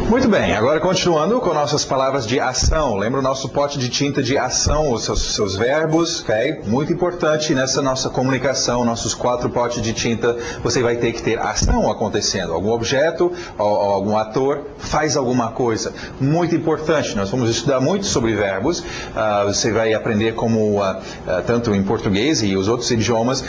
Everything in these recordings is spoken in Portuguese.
Muito bem, agora continuando com nossas palavras de ação. Lembra o nosso pote de tinta de ação, os seus verbos, ok? Muito importante nessa nossa comunicação, nossos 4 potes de tinta, você vai ter que ter ação acontecendo. Algum objeto ou algum ator faz alguma coisa. Muito importante, nós vamos estudar muito sobre verbos. Você vai aprender como, tanto em português e os outros idiomas,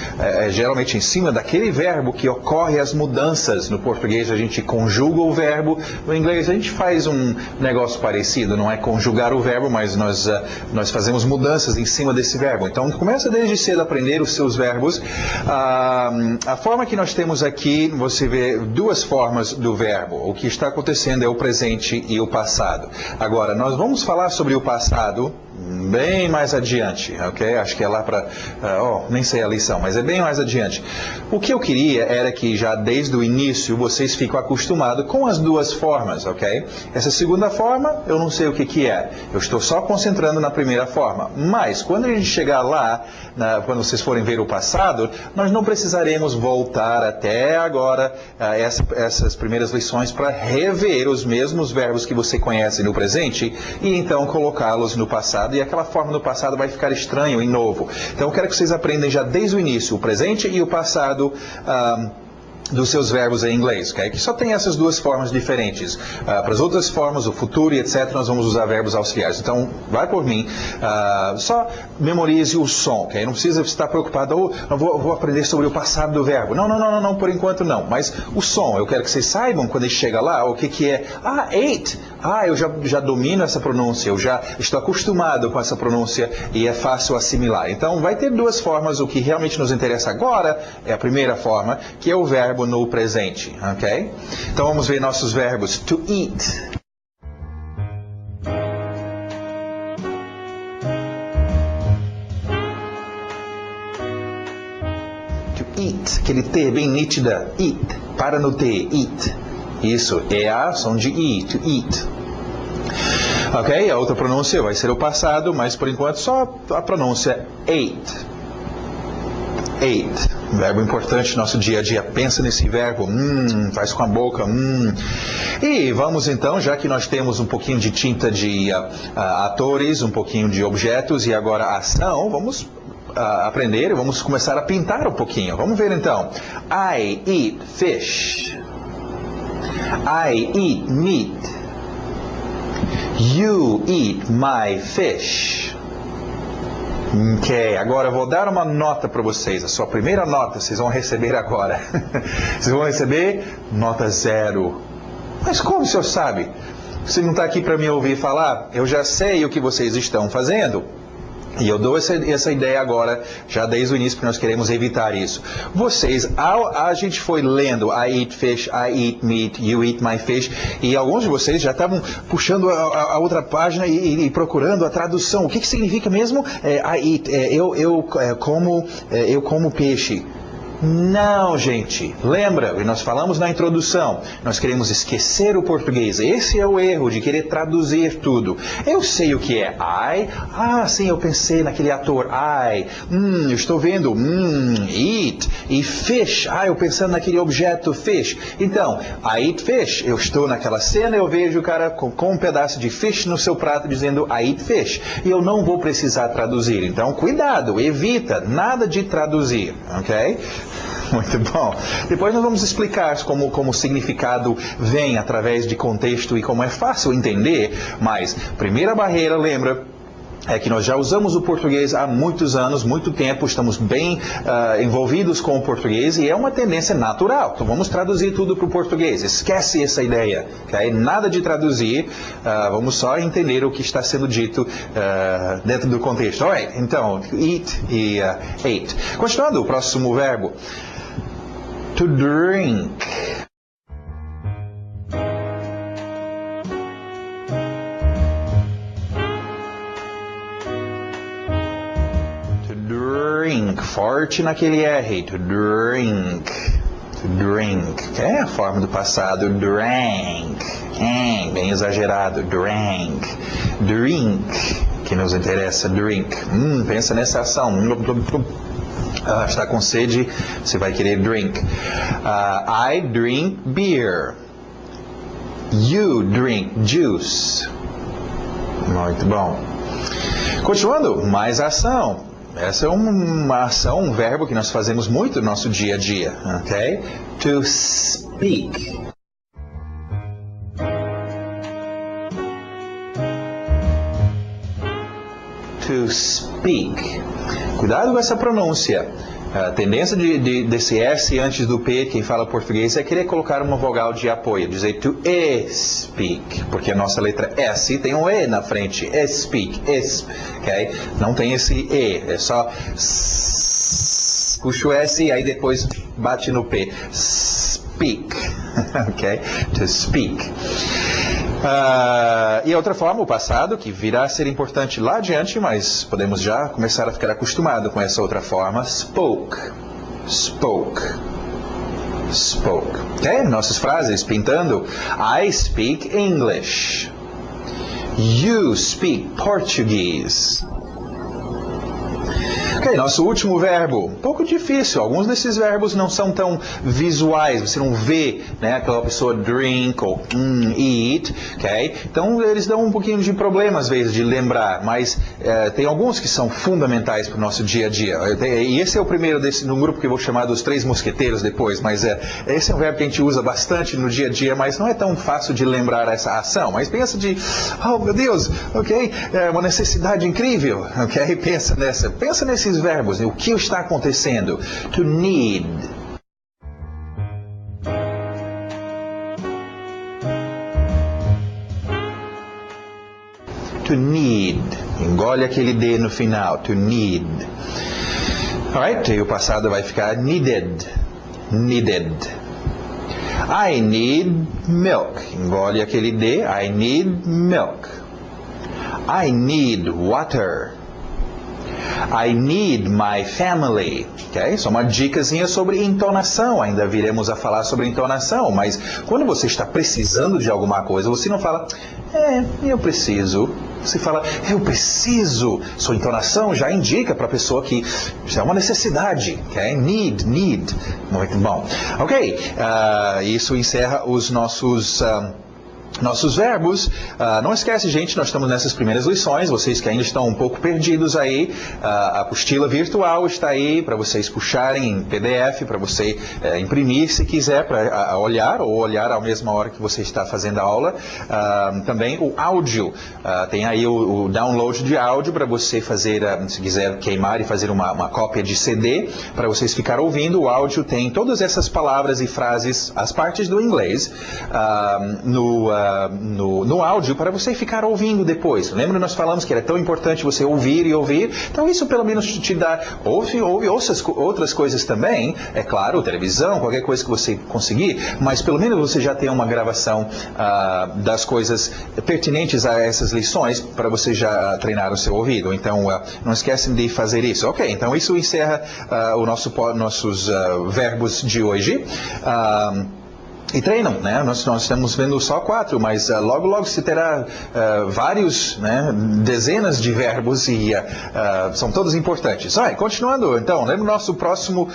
geralmente em cima daquele verbo que ocorre as mudanças. No português a gente conjuga o verbo, no inglês a gente faz um negócio parecido, não é conjugar o verbo, mas nós fazemos mudanças em cima desse verbo. Então, começa desde cedo a aprender os seus verbos. A forma que nós temos aqui, você vê 2 formas do verbo. O que está acontecendo é o presente e o passado. Agora, nós vamos falar sobre o passado bem mais adiante, ok? Acho que é lá para... nem sei a lição, mas é bem mais adiante. O que eu queria era que já desde o início vocês ficam acostumados com as 2 formas, ok? Essa segunda forma, eu não sei o que é. Eu estou só concentrando na primeira forma. Mas, quando a gente chegar lá, quando vocês forem ver o passado, nós não precisaremos voltar até agora essas primeiras lições para rever os mesmos verbos que você conhece no presente e então colocá-los no passado. E aquela forma no passado vai ficar estranho e novo. Então eu quero que vocês aprendam já desde o início o presente e o passado dos seus verbos em inglês, ok? Que só tem essas 2 formas diferentes. Para as outras formas, o futuro e etc., nós vamos usar verbos auxiliares. Então, vai por mim, só memorize o som, ok? Não precisa estar preocupado, eu vou aprender sobre o passado do verbo. Não, por enquanto não. Mas o som, eu quero que vocês saibam quando ele chega lá, o que é, ate. Eu já domino essa pronúncia, eu já estou acostumado com essa pronúncia e é fácil assimilar. Então, vai ter 2 formas, o que realmente nos interessa agora é a primeira forma, que é o verbo no presente, ok? Então vamos ver nossos verbos. To eat. To eat, aquele T bem nítida. Eat, para no T, eat. Isso, EA, som de I, to eat. Ok, a outra pronúncia vai ser o passado, mas por enquanto só a pronúncia ate. Ate, verbo importante no nosso dia a dia. Pensa nesse verbo, faz com a boca, E vamos então, já que nós temos um pouquinho de tinta de atores, um pouquinho de objetos e agora ação, vamos aprender e vamos começar a pintar um pouquinho. Vamos ver então. I eat fish. I eat meat. You eat my fish. Ok, agora eu vou dar uma nota para vocês. A sua primeira nota vocês vão receber agora. Vocês vão receber nota 0. Mas como o senhor sabe? Você não está aqui para me ouvir falar? Eu já sei o que vocês estão fazendo. E eu dou essa ideia agora, já desde o início, porque nós queremos evitar isso. Vocês, a gente foi lendo I eat fish, I eat meat, you eat my fish, e alguns de vocês já estavam puxando a outra página e procurando a tradução. O que significa mesmo I eat? Eu como peixe. Não, gente. Lembra, e nós falamos na introdução, nós queremos esquecer o português. Esse é o erro de querer traduzir tudo. Eu sei o que é I. Sim, eu pensei naquele ator I. Eu estou vendo eat. E fish. Eu pensando naquele objeto fish. Então, I eat fish. Eu estou naquela cena, eu vejo o cara com um pedaço de fish no seu prato dizendo I eat fish. E eu não vou precisar traduzir. Então, cuidado, evita. Nada de traduzir, ok? Muito bom. Depois nós vamos explicar como o significado vem através de contexto e como é fácil entender, mas primeira barreira, lembra, é que nós já usamos o português há muitos anos, muito tempo, estamos bem envolvidos com o português e é uma tendência natural. Então vamos traduzir tudo para o português. Esquece essa ideia, okay? Nada de traduzir, vamos só entender o que está sendo dito dentro do contexto. Alright, então, eat e ate. Continuando, o próximo verbo. To drink. To drink. Forte naquele R. To drink. To drink. É a forma do passado. Drank. Bem exagerado. Drank. Drink. Que nos interessa. Drink. Pensa nessa ação. Está com sede, você vai querer drink. I drink beer. You drink juice. Muito bom. Continuando, mais ação. Essa é uma ação, um verbo que nós fazemos muito no nosso dia a dia, ok? To speak. To speak. Cuidado com essa pronúncia. A tendência desse S antes do P, quem fala português, é querer colocar uma vogal de apoio, dizer to speak, porque a nossa letra S tem um E na frente, speak, ok? Não tem esse E, é só puxa o S e aí depois bate no P. Speak, ok? To speak. E outra forma, o passado, que virá a ser importante lá adiante, mas podemos já começar a ficar acostumado com essa outra forma. Spoke. Spoke. Spoke. Ok? Nossas frases pintando. I speak English. You speak Portuguese. Ok, nosso último verbo, um pouco difícil. Alguns desses verbos não são tão visuais, você não vê, né, aquela pessoa drink ou eat, ok? Então eles dão um pouquinho de problema às vezes de lembrar, mas tem alguns que são fundamentais para o nosso dia a dia. E esse é o primeiro num grupo que eu vou chamar dos 3 mosqueteiros depois, mas esse é um verbo que a gente usa bastante no dia a dia, mas não é tão fácil de lembrar essa ação. Mas pensa oh meu Deus, ok? É uma necessidade incrível, ok? Pensa nesses verbos, o que está acontecendo? To need. To need. Engole aquele D no final. To need. Alright, e o passado vai ficar needed. Needed. I need milk. Engole aquele D. I need milk. I need water. I need my family. Okay? Só uma dicasinha sobre entonação. Ainda viremos a falar sobre entonação. Mas quando você está precisando de alguma coisa, você não fala, eu preciso. Você fala, eu preciso. Sua entonação já indica para a pessoa que isso é uma necessidade. Okay? Need. Muito bom. Ok. Isso encerra os nossos verbos. Não esquece, gente, nós estamos nessas primeiras lições, vocês que ainda estão um pouco perdidos aí, a apostila virtual está aí para vocês puxarem em PDF, para você imprimir se quiser, para olhar ou olhar à mesma hora que você está fazendo a aula. Também o áudio, tem aí o download de áudio para você fazer, se quiser queimar e fazer uma cópia de CD, para vocês ficar ouvindo. O áudio tem todas essas palavras e frases, as partes do inglês, no áudio para você ficar ouvindo depois. Lembra, nós falamos que era tão importante você ouvir e ouvir? Então isso pelo menos te dá, ouve outras coisas também, é claro, televisão, qualquer coisa que você conseguir, mas pelo menos você já tem uma gravação das coisas pertinentes a essas lições para você já treinar o seu ouvido. Então não esquecem de fazer isso. Ok, então isso encerra nossos verbos de hoje. E treinam, né? Nós estamos vendo só 4, mas logo se terá vários, né, dezenas de verbos e são todos importantes. Continuando, então, lembra o nosso próximo,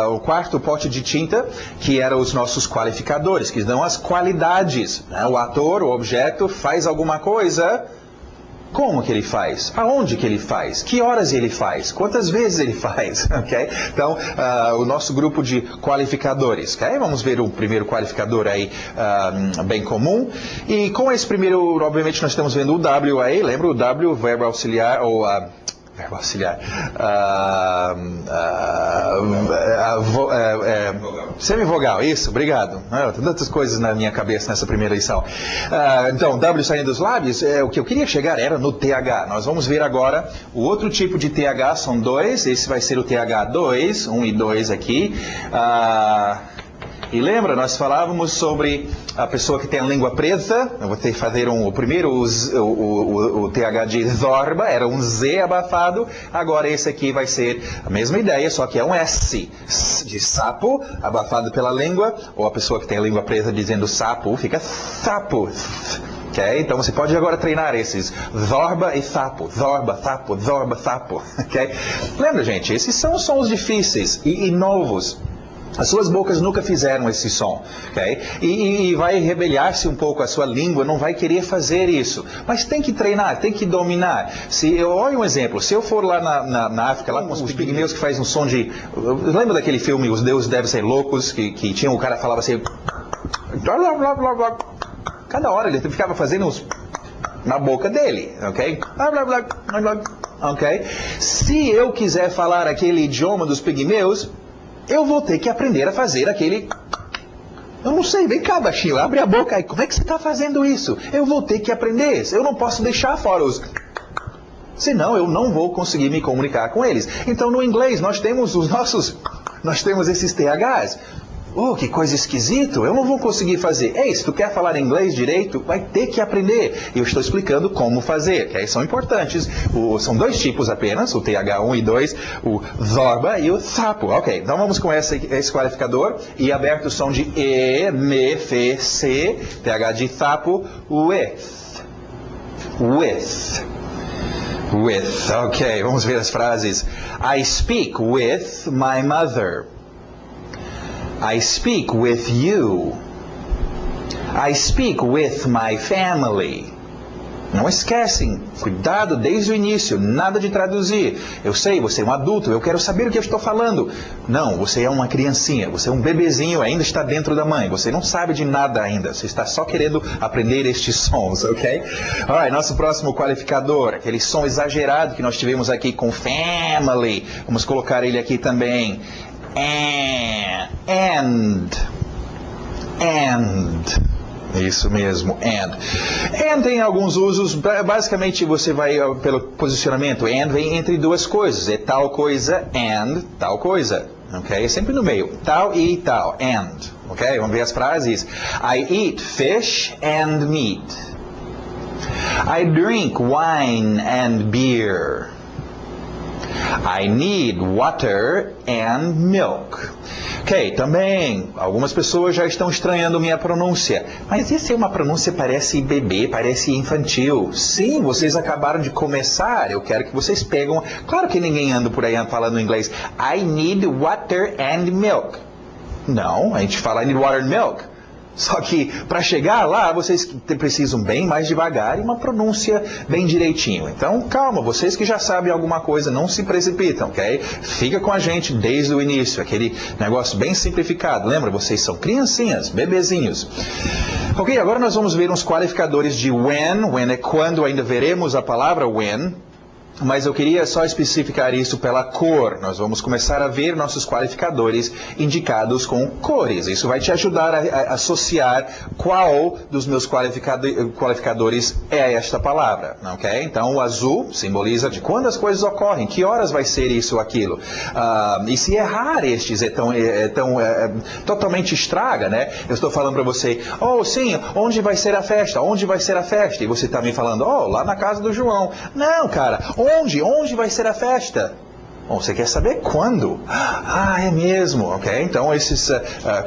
o 4º pote de tinta, que eram os nossos qualificadores, que dão as qualidades. Né? O ator, o objeto, faz alguma coisa. Como que ele faz? Aonde que ele faz? Que horas ele faz? Quantas vezes ele faz? Okay? Então, o nosso grupo de qualificadores. Okay? Vamos ver o primeiro qualificador aí, bem comum. E com esse primeiro, obviamente, nós estamos vendo o W aí. Lembra o W, verbo auxiliar, ou verbo auxiliar. Semivogal, isso, obrigado. Tem tantas coisas na minha cabeça nessa primeira lição. Então, W saindo dos lábios, o que eu queria chegar era no TH. Nós vamos ver agora o outro tipo de TH, são 2. Esse vai ser o TH2, 1 e 2 aqui. E lembra, nós falávamos sobre a pessoa que tem a língua presa. Eu vou ter que fazer o primeiro, o TH de zorba, era um Z abafado. Agora esse aqui vai ser a mesma ideia, só que é um S de sapo, abafado pela língua. Ou a pessoa que tem a língua presa dizendo sapo, fica sapo. Okay? Então você pode agora treinar esses zorba e sapo, zorba, sapo, okay? Lembra, gente, esses são sons difíceis e novos. As suas bocas nunca fizeram esse som, ok? E vai rebeliar-se um pouco, a sua língua não vai querer fazer isso. Mas tem que treinar, tem que dominar. Olha um exemplo, se eu for lá na África, lá com os pigmeus que faz um som de... Lembra daquele filme, Os Deuses Devem Ser Loucos, que tinha o cara falava assim... Cada hora ele ficava fazendo uns... na boca dele, ok? Ok? Se eu quiser falar aquele idioma dos pigmeus... eu vou ter que aprender a fazer aquele... eu não sei, vem cá, baixinho, abre a boca aí. Como é que você está fazendo isso? Eu vou ter que aprender. Eu não posso deixar fora os... senão eu não vou conseguir me comunicar com eles. Então, no inglês, nós temos esses THs. Oh, que coisa esquisito, eu não vou conseguir fazer. Ei, se tu quer falar inglês direito, vai ter que aprender. E eu estou explicando como fazer, que aí são importantes. São dois tipos apenas, o TH1 e 2, o zorba e o thapo. Ok, então vamos com esse qualificador. E aberto o som de E, M, F, C, TH de thapo, with. With, ok, vamos ver as frases. I speak with my mother. I speak with you. I speak with my family. Não esquecem, cuidado desde o início, nada de traduzir. Eu sei, você é um adulto, eu quero saber o que eu estou falando. Não, você é uma criancinha, você é um bebezinho, ainda está dentro da mãe. Você não sabe de nada ainda, você está só querendo aprender estes sons, ok? Alright, nosso próximo qualificador, aquele som exagerado que nós tivemos aqui com family. Vamos colocar ele aqui também. And. Isso mesmo, and tem alguns usos, basicamente você vai pelo posicionamento, and vem entre duas coisas, é tal coisa and tal coisa, ok? É sempre no meio, tal e tal, and, ok? Vamos ver as frases. I eat fish and meat. I drink wine and beer. I need water and milk. Ok, também, algumas pessoas já estão estranhando minha pronúncia. Mas essa é uma pronúncia parece bebê, parece infantil. Sim, vocês acabaram de começar, eu quero que vocês pegam... Claro que ninguém anda por aí falando inglês. I need water and milk. Não, a gente fala I need water and milk. Só que para chegar lá, vocês precisam bem mais devagar e uma pronúncia bem direitinho. Então, calma, vocês que já sabem alguma coisa, não se precipitam, ok? Fica com a gente desde o início, aquele negócio bem simplificado. Lembra, vocês são criancinhas, bebezinhos. Ok, agora nós vamos ver uns qualificadores de when. When é quando, ainda veremos a palavra when. Mas eu queria só especificar isso pela cor. Nós vamos começar a ver nossos qualificadores indicados com cores. Isso vai te ajudar a associar qual dos meus qualificadores é esta palavra, ok? Então, o azul simboliza de quando as coisas ocorrem, que horas vai ser isso ou aquilo. E se errar estes totalmente estraga, né? Eu estou falando para você, oh, sim, onde vai ser a festa? Onde vai ser a festa? E você está me falando, oh, lá na casa do João. Não, cara, Onde vai ser a festa? Bom, você quer saber quando? Ah, é mesmo, ok? Então, esses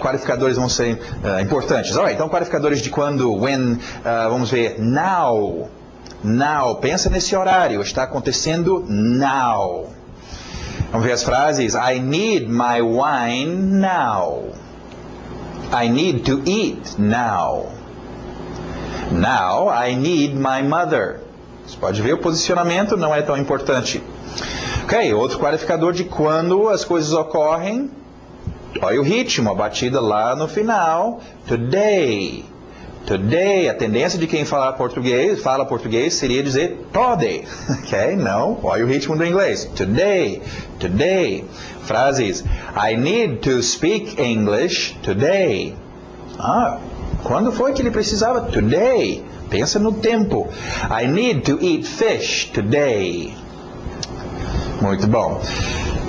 qualificadores vão ser importantes. Alright, então, qualificadores de quando, when, vamos ver, now. Now, pensa nesse horário, está acontecendo now. Vamos ver as frases. I need my wine now. I need to eat now. Now, I need my mother. Você pode ver o posicionamento, não é tão importante. Ok, outro qualificador de quando as coisas ocorrem. Olha o ritmo, a batida lá no final. Today. Today, a tendência de quem fala português seria dizer today. Ok, não, olha o ritmo do inglês. Today, today. Frases. I need to speak English today. Quando foi que ele precisava? Today. Pensa no tempo. I need to eat fish today. Muito bom.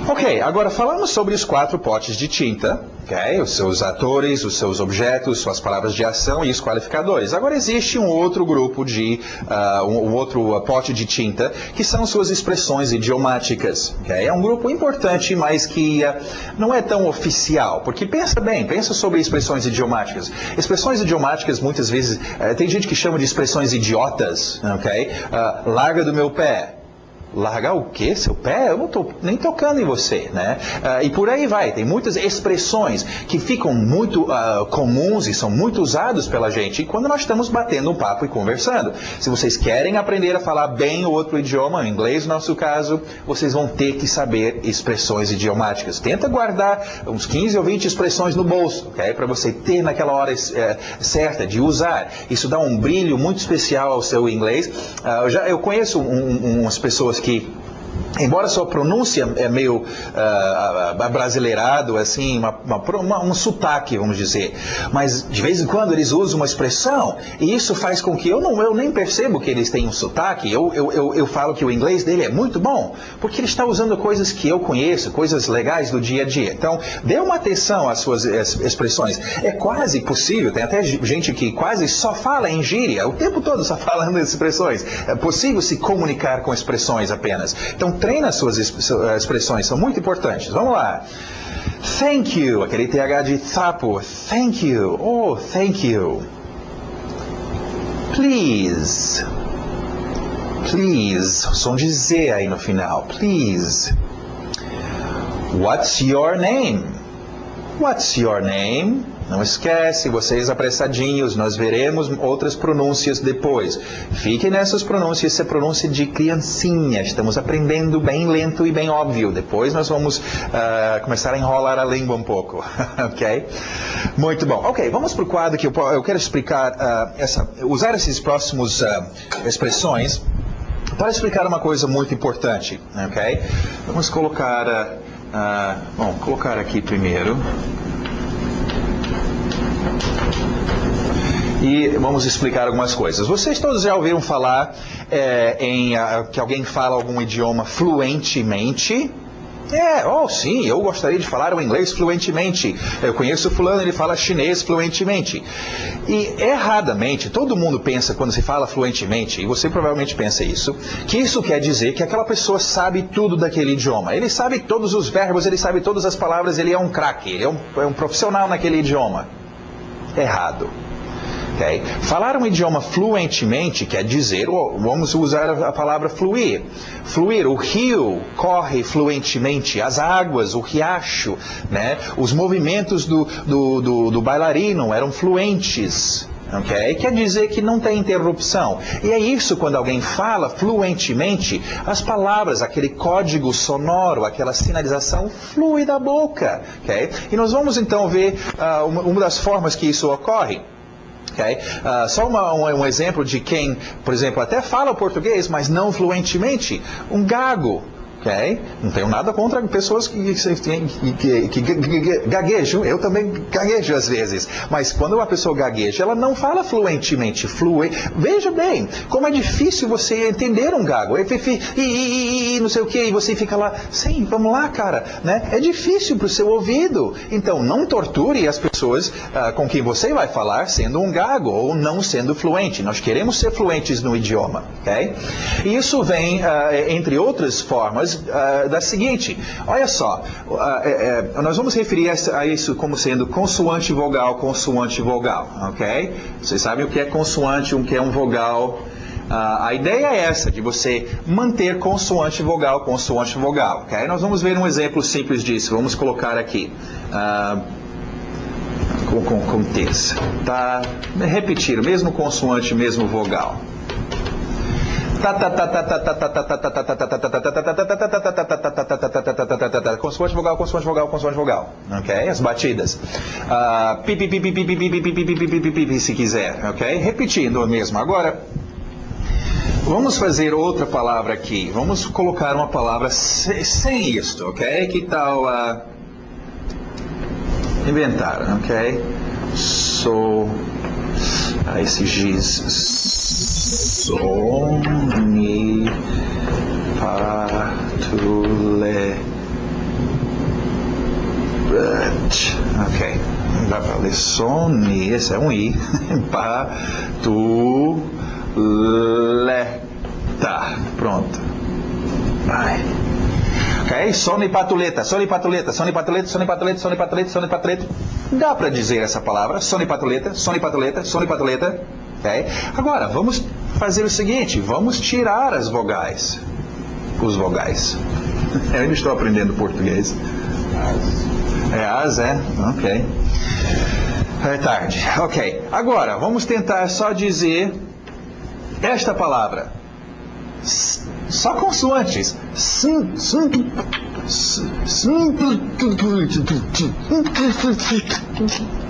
Ok, agora falamos sobre os 4 potes de tinta, ok? Os seus atores, os seus objetos, suas palavras de ação e os qualificadores. Agora existe um outro grupo de, um outro pote de tinta, que são suas expressões idiomáticas, ok? É um grupo importante, mas que não é tão oficial, porque pensa sobre expressões idiomáticas. Expressões idiomáticas, muitas vezes, tem gente que chama de expressões idiotas, ok? Larga do meu pé. Largar o quê? Seu pé? Eu não estou nem tocando em você, né? E por aí vai. Tem muitas expressões que ficam muito comuns e são muito usados pela gente quando nós estamos batendo um papo e conversando. Se vocês querem aprender a falar bem outro idioma, inglês no nosso caso, vocês vão ter que saber expressões idiomáticas. Tenta guardar uns 15 ou 20 expressões no bolso, ok? Para você ter naquela hora certa de usar. Isso dá um brilho muito especial ao seu inglês. Eu conheço umas pessoas que, embora sua pronúncia é meio abrasileirado, assim, um sotaque, vamos dizer, mas de vez em quando eles usam uma expressão e isso faz com que eu nem percebo que eles têm um sotaque. Eu falo que o inglês dele é muito bom, porque ele está usando coisas que eu conheço, coisas legais do dia a dia. Então, dê uma atenção às suas expressões. É quase possível, tem até gente que quase só fala em gíria, o tempo todo só falando expressões. É possível se comunicar com expressões apenas. Então, treina as suas expressões, são muito importantes. Vamos lá. Thank you, aquele TH de sapo. Thank you. Oh, thank you. Please. Please. Som de Z aí no final. Please. What's your name? What's your name? Não esquece, vocês apressadinhos, nós veremos outras pronúncias depois. Fiquem nessas pronúncias, isso é pronúncia de criancinha. Estamos aprendendo bem lento e bem óbvio. Depois nós vamos começar a enrolar a língua um pouco. Ok? Muito bom. Ok, vamos para o quadro que eu quero explicar, usar esses próximos expressões para explicar uma coisa muito importante. Ok? Vamos colocar, colocar aqui primeiro. E vamos explicar algumas coisas. Vocês todos já ouviram falar que alguém fala algum idioma fluentemente? Sim, eu gostaria de falar o inglês fluentemente. Eu conheço fulano, ele fala chinês fluentemente. E erradamente, todo mundo pensa quando se fala fluentemente, e você provavelmente pensa isso, que isso quer dizer que aquela pessoa sabe tudo daquele idioma. Ele sabe todos os verbos, ele sabe todas as palavras, ele é um craque, ele é um profissional naquele idioma. Errado. Okay? Falar um idioma fluentemente quer dizer, vamos usar a palavra fluir. Fluir, o rio corre fluentemente, as águas, o riacho, né? Os movimentos do bailarino eram fluentes. Okay? Quer dizer que não tem interrupção. E é isso quando alguém fala fluentemente, as palavras, aquele código sonoro, aquela sinalização flui da boca. Okay? E nós vamos então ver uma das formas que isso ocorre. Okay? Só um exemplo de quem, por exemplo, até fala o português, mas não fluentemente. Um gago. Okay? Não tenho nada contra pessoas que gaguejam. Eu também gaguejo às vezes. Mas quando uma pessoa gagueja, ela não fala fluentemente. Veja bem, como é difícil você entender um gago. Não sei o que, e você fica lá, sim, vamos lá, cara. Né? É difícil para o seu ouvido. Então, não torture as pessoas com quem você vai falar sendo um gago ou não sendo fluente. Nós queremos ser fluentes no idioma. Okay? E isso vem, entre outras formas, da seguinte, olha só, nós vamos referir a isso como sendo consoante vogal, ok? Vocês sabem o que é consoante, o que é um vogal. A ideia é essa, de você manter consoante vogal, ok? Nós vamos ver um exemplo simples disso, vamos colocar aqui, com terça, tá? Repetir, mesmo consoante, mesmo vogal. Consoante vogal. Ok? As batidas. Se quiser. Ok? Repetindo mesmo. Agora, vamos fazer outra palavra aqui. Vamos colocar uma palavra sem isto. Ok? Que tal inventar? Ok? Esse giz. Sonipatulé. Ok. Não dá para ler soni, esse é um I. Patuleta. Pronto. Vai. Ok? Sonipatuleta. Dá para dizer essa palavra. Sonipatuleta. Okay? Agora, vamos fazer o seguinte, vamos tirar as vogais. os vogais? Eu ainda estou aprendendo português. É as, é? Ok. É tarde. Ok. Agora, vamos tentar só dizer esta palavra. Só consoantes.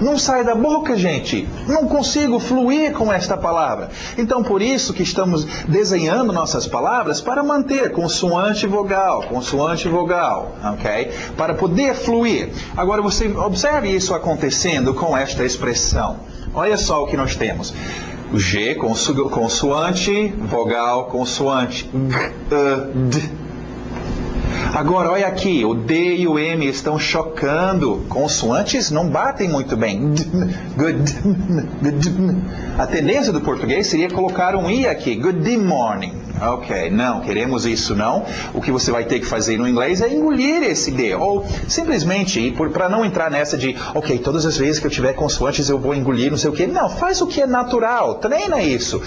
Não sai da boca, gente. Não consigo fluir com esta palavra. Então, por isso que estamos desenhando nossas palavras para manter consoante e vogal, ok? Para poder fluir. Agora, você observe isso acontecendo com esta expressão. Olha só o que nós temos. O G, consoante, vogal, consoante. D. Agora, olha aqui, o D e o M estão chocando. Consoantes não batem muito bem. A tendência do português seria colocar um I aqui. Good morning. Ok, não, queremos isso não. O que você vai ter que fazer no inglês é engolir esse D. Ou simplesmente, para não entrar nessa de, ok, todas as vezes que eu tiver consoantes eu vou engolir, não sei o quê. Não, faz o que é natural. Treina isso.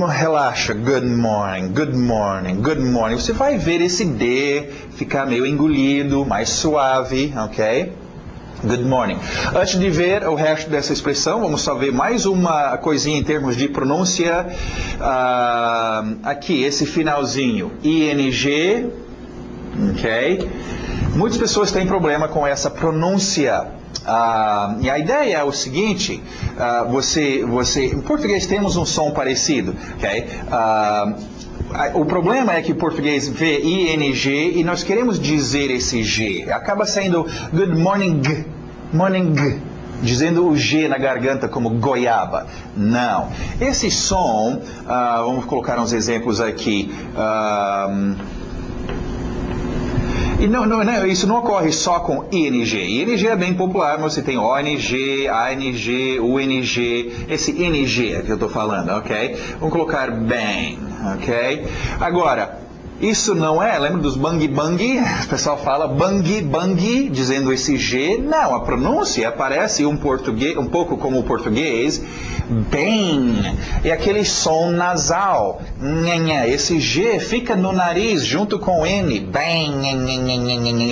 Relaxa. Good morning. Você vai ver esse D ficar meio engolido, mais suave, ok? Good morning. Antes de ver o resto dessa expressão, vamos só ver mais uma coisinha em termos de pronúncia. Aqui, esse finalzinho, ING, ok? Muitas pessoas têm problema com essa pronúncia. E a ideia é o seguinte, em português temos um som parecido, ok? O problema é que o português vê ING e nós queremos dizer esse G. Acaba saindo good morning, dizendo o G na garganta como goiaba. Não. Esse som, vamos colocar uns exemplos aqui. E isso não ocorre só com ING. ING é bem popular, mas você tem ONG, ANG, UNG, esse ING é que eu estou falando, ok? Vamos colocar bem, ok? Agora, isso não é, lembra dos bang bang? O pessoal fala bang, dizendo esse G. Não, a pronúncia parece um pouco como o português, bem. É aquele som nasal. Esse G fica no nariz junto com o N. Bem,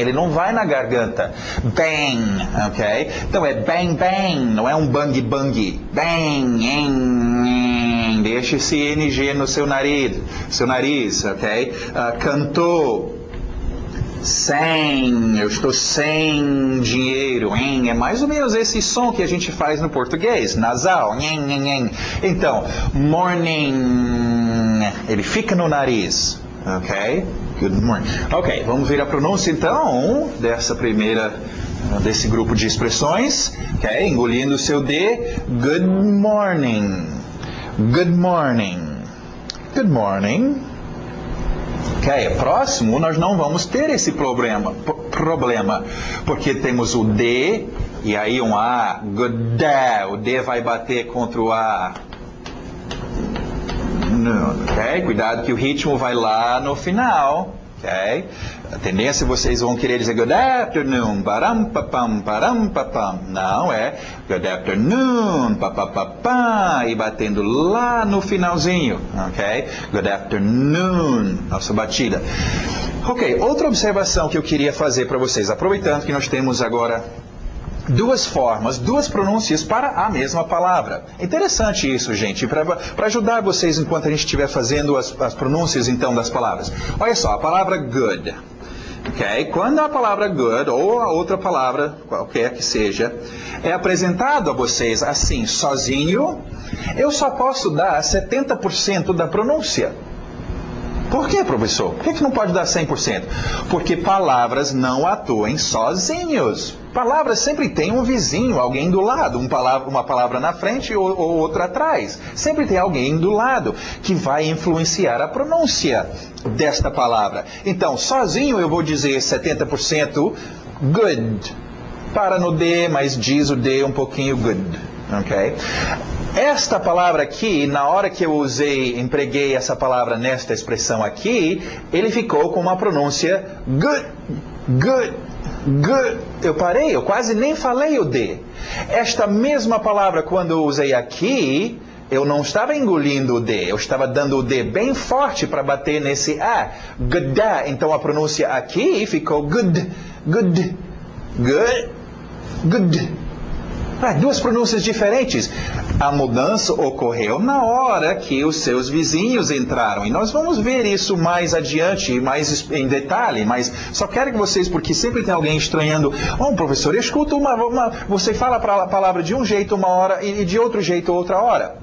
ele não vai na garganta. Bem, ok? Então é bang, não é um bang. Bem, deixa esse NG no seu nariz, ok? Cantou. Sem, eu estou sem dinheiro, é mais ou menos esse som que a gente faz no português, nasal, Então, morning, ele fica no nariz, ok? Good morning. Ok, vamos ver a pronúncia então desse grupo de expressões, ok? Engolindo o seu D, good morning. Ok, próximo nós não vamos ter esse problema, porque temos o D e aí um A, good day, o D vai bater contra o A. Ok, cuidado que o ritmo vai lá no final. Ok? A tendência vocês vão querer dizer good afternoon, param, papam. Não, é good afternoon, papapá, e batendo lá no finalzinho. Ok? Good afternoon, nossa batida. Ok, outra observação que eu queria fazer para vocês, aproveitando que nós temos agora duas formas, duas pronúncias para a mesma palavra. Interessante isso, gente, para ajudar vocês enquanto a gente estiver fazendo as pronúncias, então, das palavras. Olha só, a palavra good. Ok? Quando a palavra good, ou a outra palavra, qualquer que seja, é apresentado a vocês assim, sozinho, eu só posso dar 70% da pronúncia. Por que, professor? Por que não pode dar 100%? Porque palavras não atuam sozinhos. Palavras sempre têm um vizinho, alguém do lado. Uma palavra na frente ou outra atrás. Sempre tem alguém do lado que vai influenciar a pronúncia desta palavra. Então, sozinho eu vou dizer 70% good. Para no D, mas diz o D um pouquinho good. Ok? Esta palavra aqui, na hora que eu empreguei essa palavra nesta expressão aqui, ele ficou com uma pronúncia good. Eu parei, eu quase nem falei o D. Esta mesma palavra, quando eu usei aqui, eu não estava engolindo o D, eu estava dando o D bem forte para bater nesse A. Good. Então a pronúncia aqui ficou good, good, good, good. Duas pronúncias diferentes. A mudança ocorreu na hora que os seus vizinhos entraram. E nós vamos ver isso mais adiante, mais em detalhe. Mas só quero que vocês, porque sempre tem alguém estranhando. Professor, eu escuto você fala a palavra de um jeito uma hora e de outro jeito outra hora.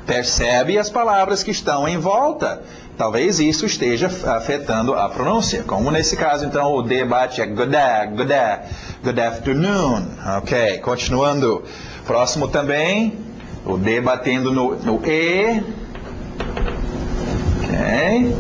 Percebe as palavras que estão em volta. Talvez isso esteja afetando a pronúncia. Como nesse caso, então, o D bate é good afternoon. Ok, continuando. Próximo também, o D batendo no E. Ok.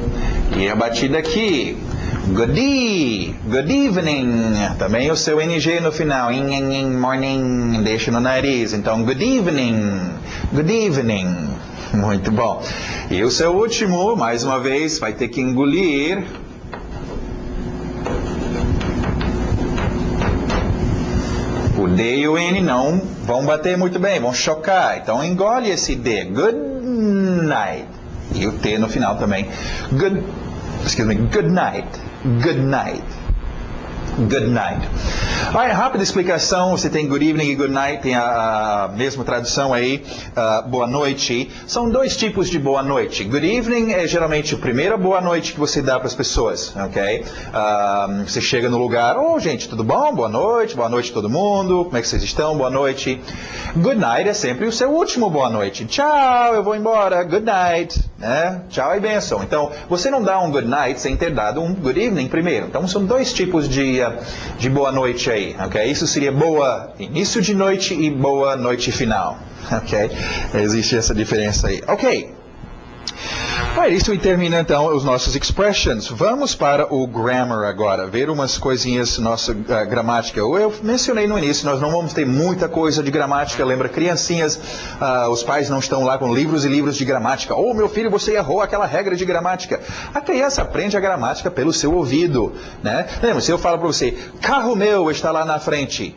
E a batida aqui. Good evening. Também o seu NG no final. Morning. Deixa no nariz. Então, good evening. Good evening. Muito bom. E o seu último, mais uma vez, vai ter que engolir. O D e o N não vão bater muito bem, vão chocar. Então engole esse D. Good night. E o T no final também. Good night. Good night. Good night. Rápida explicação, você tem good evening e good night, tem a mesma tradução aí, boa noite. São dois tipos de boa noite. Good evening é geralmente a primeira boa noite que você dá para as pessoas, ok? Você chega no lugar, gente, tudo bom? Boa noite todo mundo, como é que vocês estão? Boa noite. Good night é sempre o seu último boa noite. Tchau, eu vou embora, good night, né? Tchau e bênção. Então, você não dá um good night sem ter dado um good evening primeiro. Então, são dois tipos de boa noite aí, ok? Isso seria boa início de noite e boa noite final, ok? Existe essa diferença aí, ok? Isso termina então os nossos expressions. Vamos para o grammar agora, ver umas coisinhas, nossa gramática. Eu mencionei no início, nós não vamos ter muita coisa de gramática. Lembra, criancinhas, os pais não estão lá com livros e livros de gramática. Meu filho, você errou aquela regra de gramática. A criança aprende a gramática pelo seu ouvido, né? Lembra, se eu falo para você, carro meu está lá na frente.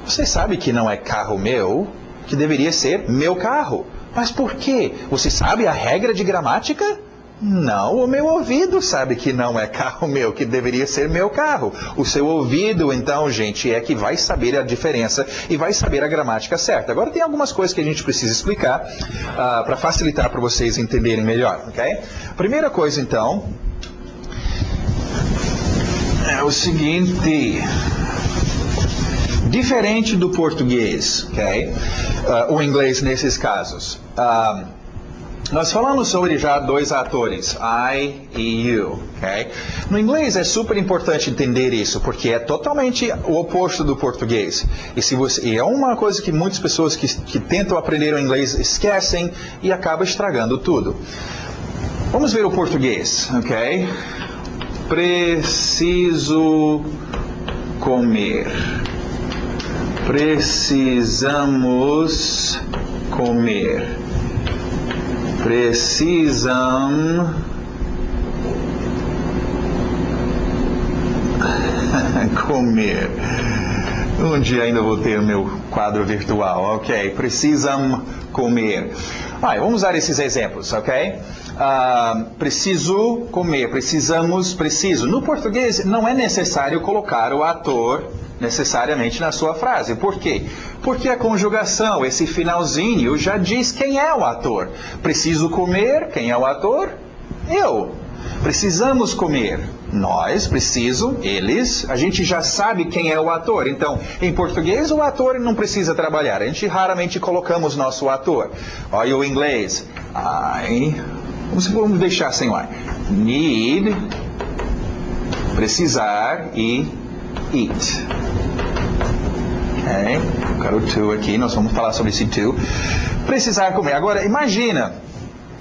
Você sabe que não é carro meu, que deveria ser meu carro. Mas por quê? Você sabe a regra de gramática? Não, o meu ouvido sabe que não é carro meu, que deveria ser meu carro. O seu ouvido, então, gente, é que vai saber a diferença e vai saber a gramática certa. Agora tem algumas coisas que a gente precisa explicar para facilitar para vocês entenderem melhor, ok? Primeira coisa, então, é o seguinte... Diferente do português, ok? O inglês nesses casos. Nós falamos sobre já dois atores, I e you, ok? No inglês é super importante entender isso, porque é totalmente o oposto do português. E é uma coisa que muitas pessoas que tentam aprender o inglês esquecem e acaba estragando tudo. Vamos ver o português, ok? Preciso comer. Precisamos comer. Precisam comer. Um dia ainda vou ter o meu quadro virtual, ok? Precisam comer. Vamos usar esses exemplos, ok? Preciso comer, precisamos, preciso. No português não é necessário colocar o ator necessariamente na sua frase. Por quê? Porque a conjugação, esse finalzinho, já diz quem é o ator. Preciso comer, quem é o ator? Eu. Precisamos comer. Nós, preciso, eles, a gente já sabe quem é o ator. Então, em português, o ator não precisa trabalhar. A gente raramente colocamos nosso ator. Olha o inglês. Vamos deixar sem I. Need, precisar e eat. Ok? Quero to aqui, nós vamos falar sobre esse to. Precisar comer. Agora, imagina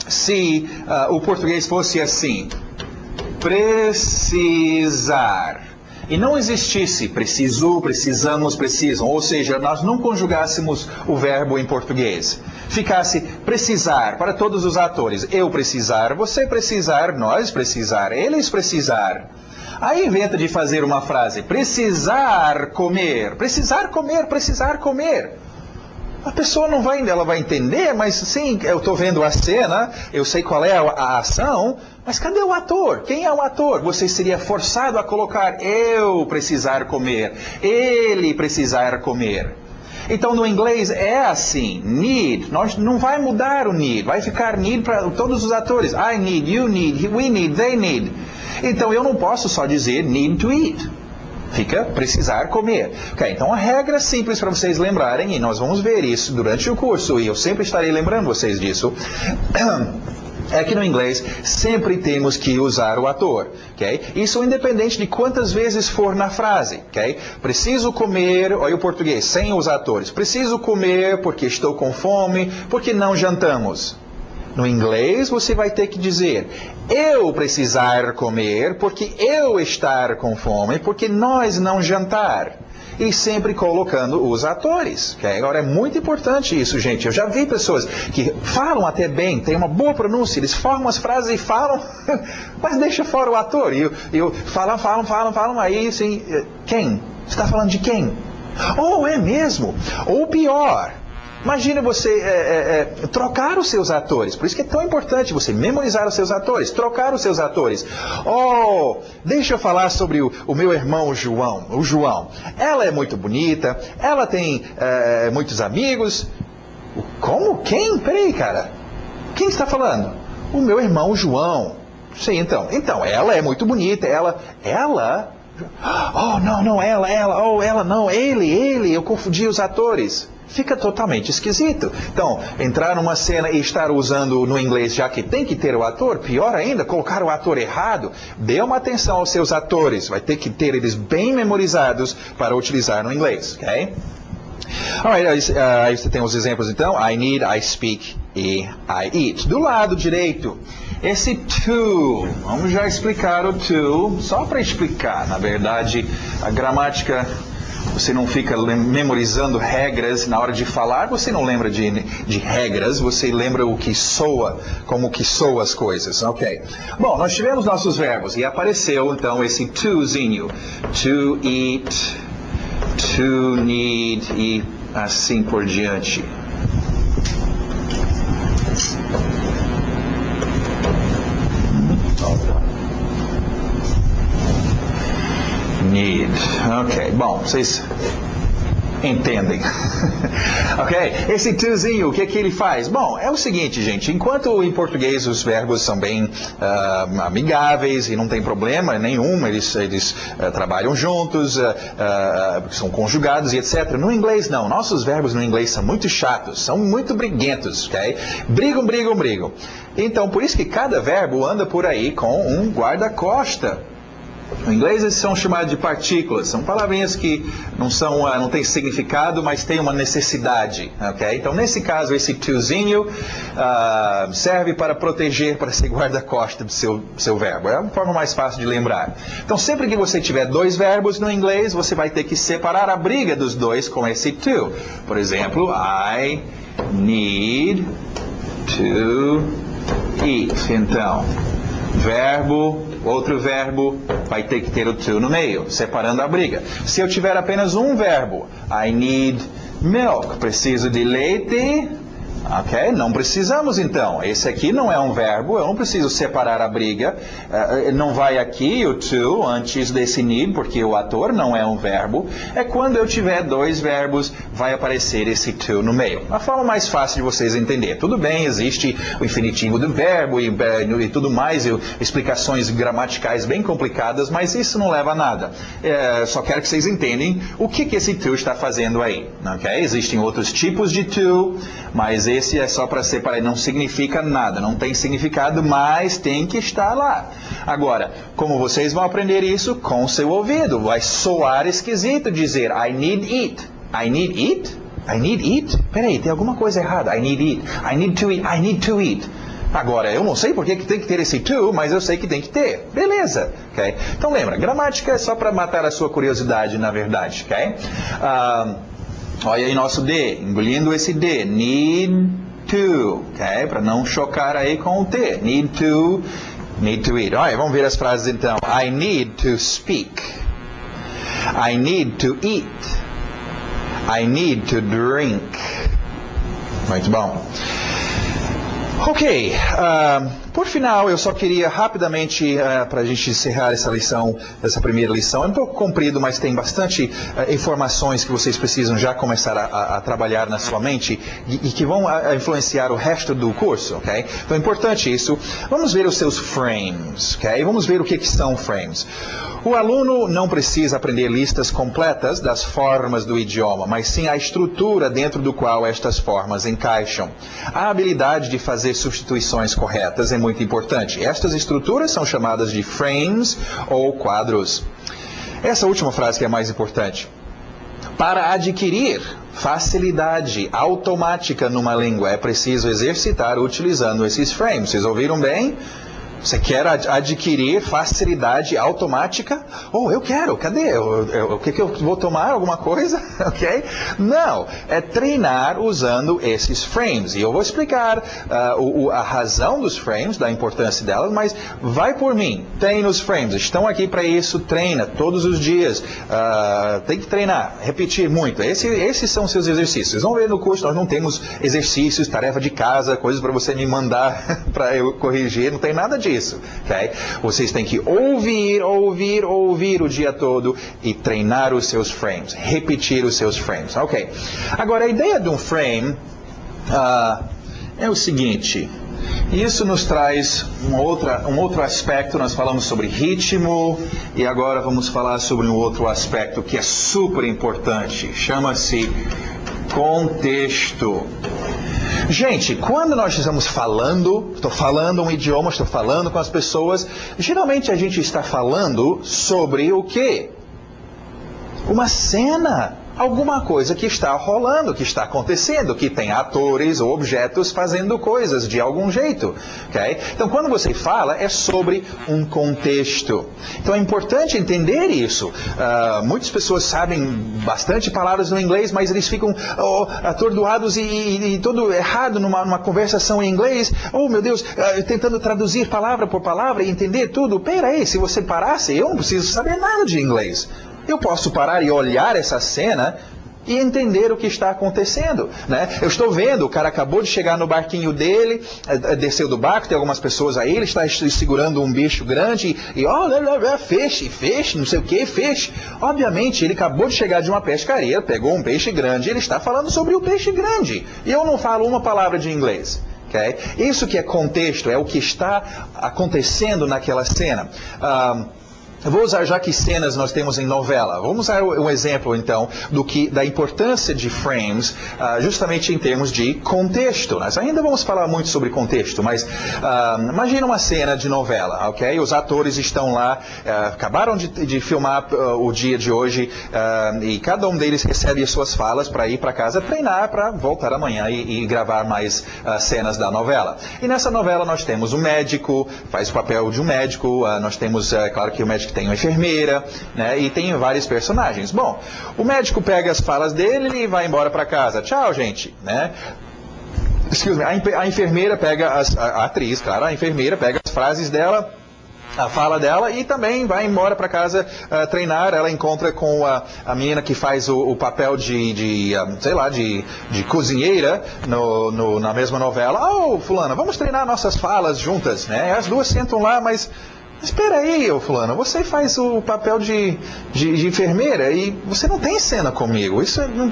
se o português fosse assim. Precisar. E não existisse preciso, precisamos, precisam. Ou seja, nós não conjugássemos o verbo em português. Ficasse precisar para todos os atores. Eu precisar, você precisar, nós precisar, eles precisar. Aí inventa de fazer uma frase. Precisar comer. Precisar comer, precisar comer. A pessoa não vai, ela vai entender, mas sim, eu estou vendo a cena, eu sei qual é a ação, mas cadê o ator? Quem é o ator? Você seria forçado a colocar eu precisar comer, ele precisar comer. Então no inglês é assim, need, não vai mudar o need, vai ficar need para todos os atores. I need, you need, we need, they need. Então eu não posso só dizer need to eat. Fica precisar comer. Ok, então a regra simples para vocês lembrarem, e nós vamos ver isso durante o curso, e eu sempre estarei lembrando vocês disso, é que no inglês sempre temos que usar o ator. Okay? Isso independente de quantas vezes for na frase. Okay? Preciso comer, olha o português, sem os atores. Preciso comer porque estou com fome, porque não jantamos. No inglês, você vai ter que dizer, eu precisar comer porque eu estar com fome, porque nós não jantar. E sempre colocando os atores. Okay? Agora, é muito importante isso, gente. Eu já vi pessoas que falam até bem, têm uma boa pronúncia, eles formam as frases e falam, mas deixa fora o ator. E falam, aí assim, quem? Você está falando de quem? Oh, é mesmo? Ou pior... Imagina você trocar os seus atores. Por isso que é tão importante você memorizar os seus atores, trocar os seus atores. Oh, deixa eu falar sobre o meu irmão João. O João. Ela é muito bonita, ela tem muitos amigos. Como? Quem? Peraí, cara. Quem está falando? O meu irmão João. Sim, então. Então, ela é muito bonita. Ela... Oh, não, ela. Oh, ela não, ele. Eu confundi os atores. Fica totalmente esquisito. Então, entrar numa cena e estar usando no inglês, já que tem que ter o ator, pior ainda, colocar o ator errado. Dê uma atenção aos seus atores. Vai ter que ter eles bem memorizados para utilizar no inglês. Ok? Alright, aí você tem os exemplos então. I need, I speak e I eat. Do lado direito, esse to. Vamos já explicar o to. Só para explicar, na verdade, a gramática... Você não fica memorizando regras na hora de falar, você não lembra de regras, você lembra o que soa, como que soa as coisas. Ok. Bom, nós tivemos nossos verbos e apareceu então esse tozinho. To eat, to need e assim por diante. Need. Ok, bom, vocês entendem. Ok? Esse tozinho, o que ele faz? Bom, é o seguinte, gente, enquanto em português os verbos são bem amigáveis e não tem problema nenhum, eles trabalham juntos, são conjugados e etc. No inglês não, nossos verbos no inglês são muito chatos, são muito briguentos, ok? Brigam. Então, por isso que cada verbo anda por aí com um guarda-costa. No inglês eles são chamados de partículas, são palavrinhas que não têm significado, mas têm uma necessidade, ok? Então nesse caso esse tozinho serve para proteger, para ser guarda-costa do seu verbo, é a forma mais fácil de lembrar. Então sempre que você tiver dois verbos no inglês, você vai ter que separar a briga dos dois com esse to. Por exemplo, I need to eat. Então, verbo... Outro verbo vai ter que ter o to no meio, separando a briga. Se eu tiver apenas um verbo, I need milk, preciso de leite, ok? Não precisamos então. Esse aqui não é um verbo, eu não preciso separar a briga. Não vai aqui o to antes desse need, porque o ator não é um verbo. É quando eu tiver dois verbos, vai aparecer esse to no meio. A forma mais fácil de vocês entender. Tudo bem, existe o infinitivo do verbo e tudo mais, explicações gramaticais bem complicadas, mas isso não leva a nada. Só quero que vocês entendam o que esse to está fazendo aí. Okay? Existem outros tipos de to, mas esse é só para separar, não significa nada, não tem significado, mas tem que estar lá. Agora, como vocês vão aprender isso com o seu ouvido? Vai soar esquisito dizer I need eat. I need eat? I need eat? Peraí, tem alguma coisa errada. I need eat. I need to eat. I need to eat. Agora, eu não sei por que tem que ter esse to, mas eu sei que tem que ter. Beleza. Okay? Então lembra, gramática é só para matar a sua curiosidade, na verdade. Okay? Olha aí nosso D, engolindo esse D, need to, ok? Para não chocar aí com o T, need to eat. Olha, vamos ver as frases então. I need to speak. I need to eat. I need to drink. Muito bom. Ok, por final, eu só queria rapidamente, para a gente encerrar essa lição, essa primeira lição, é um pouco comprido, mas tem bastante informações que vocês precisam já começar a trabalhar na sua mente e que vão influenciar o resto do curso, ok? Então é importante isso. Vamos ver os seus frames, ok? Vamos ver o que são frames. O aluno não precisa aprender listas completas das formas do idioma, mas sim a estrutura dentro do qual estas formas encaixam. A habilidade de fazer substituições corretas é muito importante. Estas estruturas são chamadas de frames ou quadros. Essa última frase que é mais importante. Para adquirir facilidade automática numa língua, é preciso exercitar utilizando esses frames. Vocês ouviram bem? Você quer adquirir facilidade automática? Oh, eu quero. Cadê? O que eu vou tomar? Alguma coisa? Ok? Não. É treinar usando esses frames. E eu vou explicar a razão dos frames, da importância delas, mas vai por mim. Treine os frames. Estão aqui para isso. Treina todos os dias. Tem que treinar. Repetir muito. Esses são seus exercícios. Vocês vão ver no curso, nós não temos exercícios, tarefa de casa, coisas para você me mandar para eu corrigir. Não tem nada disso. Okay? Vocês têm que ouvir o dia todo e treinar os seus frames, repetir os seus frames. Ok. Agora, a ideia de um frame é o seguinte. Isso nos traz um outro aspecto. Nós falamos sobre ritmo e agora vamos falar sobre um outro aspecto que é super importante. Chama-se contexto. Gente, quando nós estamos falando, estou falando um idioma, estou falando com as pessoas, geralmente a gente está falando sobre o quê? Uma cena, alguma coisa que está rolando, que está acontecendo, que tem atores ou objetos fazendo coisas de algum jeito. Okay? Então, quando você fala, é sobre um contexto. Então, é importante entender isso. Muitas pessoas sabem bastante palavras no inglês, mas eles ficam atordoados e todo errado numa conversação em inglês. Oh, meu Deus, tentando traduzir palavra por palavra e entender tudo. Peraí, se você parasse, eu não preciso saber nada de inglês. Eu posso parar e olhar essa cena e entender o que está acontecendo, né? Eu estou vendo, o cara acabou de chegar no barquinho dele, desceu do barco, tem algumas pessoas aí, ele está segurando um bicho grande e feixe, não sei o que, feixe. Obviamente, ele acabou de chegar de uma pescaria, pegou um peixe grande, ele está falando sobre o peixe grande. E eu não falo uma palavra de inglês. Okay? Isso que é contexto, é o que está acontecendo naquela cena. Eu vou usar, já que cenas nós temos em novela, vamos usar um exemplo então da importância de frames, justamente em termos de contexto. Nós ainda vamos falar muito sobre contexto, mas imagina uma cena de novela, ok? Os atores estão lá, acabaram de filmar o dia de hoje e cada um deles recebe as suas falas para ir para casa treinar para voltar amanhã e gravar mais cenas da novela. E nessa novela nós temos um médico, faz o papel de um médico, nós temos, claro que o médico tem uma enfermeira, né, e tem vários personagens. Bom, o médico pega as falas dele e vai embora para casa. Tchau, gente, né? A enfermeira pega a atriz, claro, a enfermeira pega as frases dela, a fala dela e também vai embora para casa treinar. Ela encontra com a menina que faz o papel de cozinheira na mesma novela. Oh, fulana, vamos treinar nossas falas juntas, né? As duas sentam lá, mas espera aí, fulano, você faz o papel de enfermeira e você não tem cena comigo. Isso não,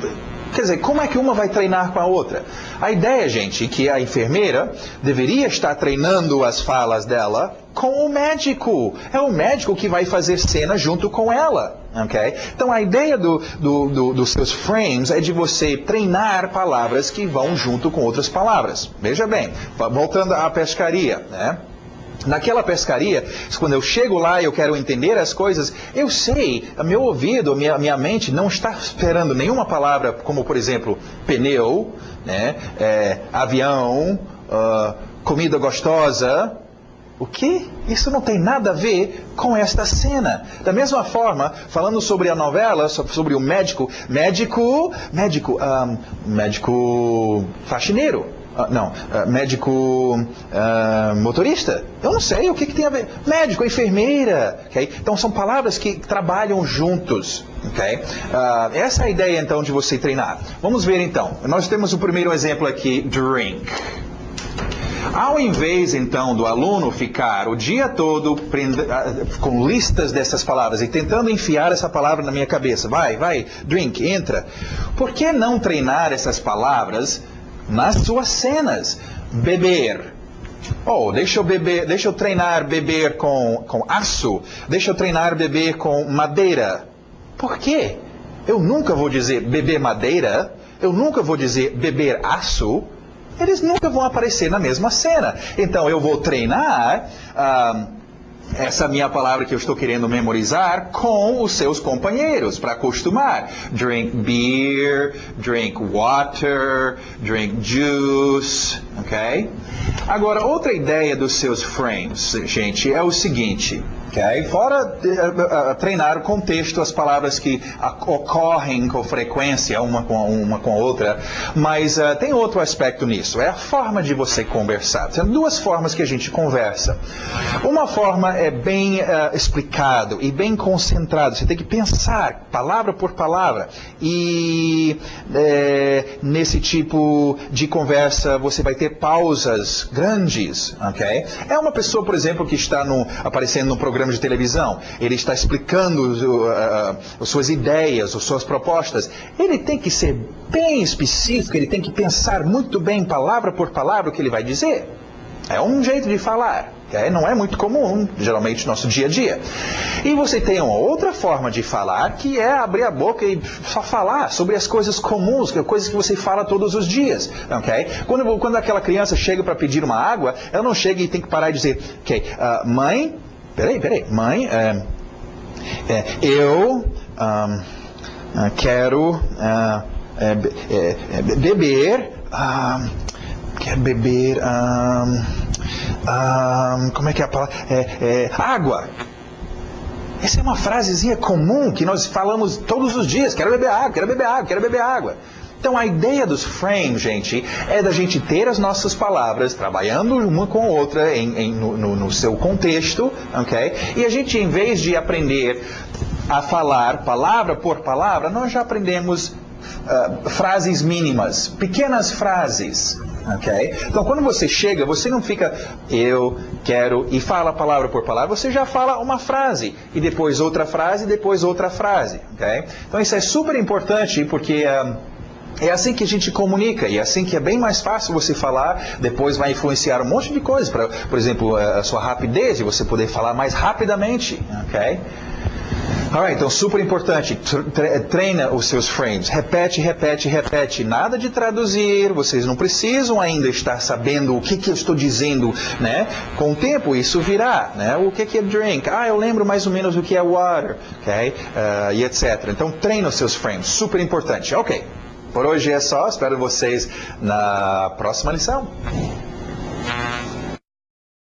quer dizer, como é que uma vai treinar com a outra? A ideia, gente, é que a enfermeira deveria estar treinando as falas dela com o médico. É o médico que vai fazer cena junto com ela. Okay? Então a ideia dos seus frames é de você treinar palavras que vão junto com outras palavras. Veja bem, voltando à pescaria, né? Naquela pescaria, quando eu chego lá e eu quero entender as coisas, eu sei, meu ouvido, minha mente não está esperando nenhuma palavra, como por exemplo, pneu, né, avião, comida gostosa. O quê? Isso não tem nada a ver com esta cena. Da mesma forma, falando sobre a novela, sobre o médico faxineiro. médico motorista. Eu não sei o que tem a ver. Médico, enfermeira. Okay? Então são palavras que trabalham juntos. Okay? Essa é a ideia então de você treinar. Vamos ver então. Nós temos o primeiro exemplo aqui, drink. Ao invés, então, do aluno ficar o dia todo com listas dessas palavras e tentando enfiar essa palavra na minha cabeça, vai, drink, entra. Por que não treinar essas palavras nas suas cenas? Beber. Deixa eu treinar beber com aço. Deixa eu treinar beber com madeira. Por quê? Eu nunca vou dizer beber madeira. Eu nunca vou dizer beber aço. Eles nunca vão aparecer na mesma cena. Então eu vou treinar essa minha palavra que eu estou querendo memorizar com os seus companheiros, para acostumar. Drink beer, drink water, drink juice, ok? Agora, outra ideia dos seus frames, gente, é o seguinte, ok? Fora treinar o contexto, as palavras que ocorrem com frequência, uma com a outra, mas tem outro aspecto nisso, é a forma de você conversar. Tem duas formas que a gente conversa. Uma forma é bem explicado e bem concentrado. Você tem que pensar palavra por palavra. E nesse tipo de conversa você vai ter pausas grandes, ok? É uma pessoa, por exemplo, que está aparecendo num programa de televisão. Ele está explicando as suas ideias, as suas propostas. Ele tem que ser bem específico, ele tem que pensar muito bem, palavra por palavra, o que ele vai dizer. É um jeito de falar. Não é muito comum, geralmente, no nosso dia a dia. E você tem uma outra forma de falar, que é abrir a boca e só falar sobre as coisas comuns, coisas que você fala todos os dias. Okay? Quando aquela criança chega para pedir uma água, ela não chega e tem que parar e dizer, mãe, peraí, mãe, eu quero beber, como é que é a palavra? Água. Essa é uma frasezinha comum que nós falamos todos os dias. Quero beber água, quero beber água, quero beber água. Então a ideia dos frames, gente, é da gente ter as nossas palavras trabalhando uma com a outra no seu contexto, ok? E a gente, em vez de aprender a falar palavra por palavra, nós já aprendemos frases mínimas, pequenas frases. Okay? Então, quando você chega, você não fica eu quero e fala palavra por palavra, você já fala uma frase, e depois outra frase, e depois outra frase. Okay? Então, isso é super importante, porque é assim que a gente comunica, e é assim que é bem mais fácil você falar, depois vai influenciar um monte de coisas, por exemplo, a sua rapidez, e você poder falar mais rapidamente. Okay? Alright, então super importante, treina os seus frames, repete, nada de traduzir, vocês não precisam ainda estar sabendo o que eu estou dizendo, né? Com o tempo isso virá, né? O que é drink? Eu lembro mais ou menos o que é water, ok? E etc. Então treina os seus frames, super importante. Ok, por hoje é só, espero vocês na próxima lição.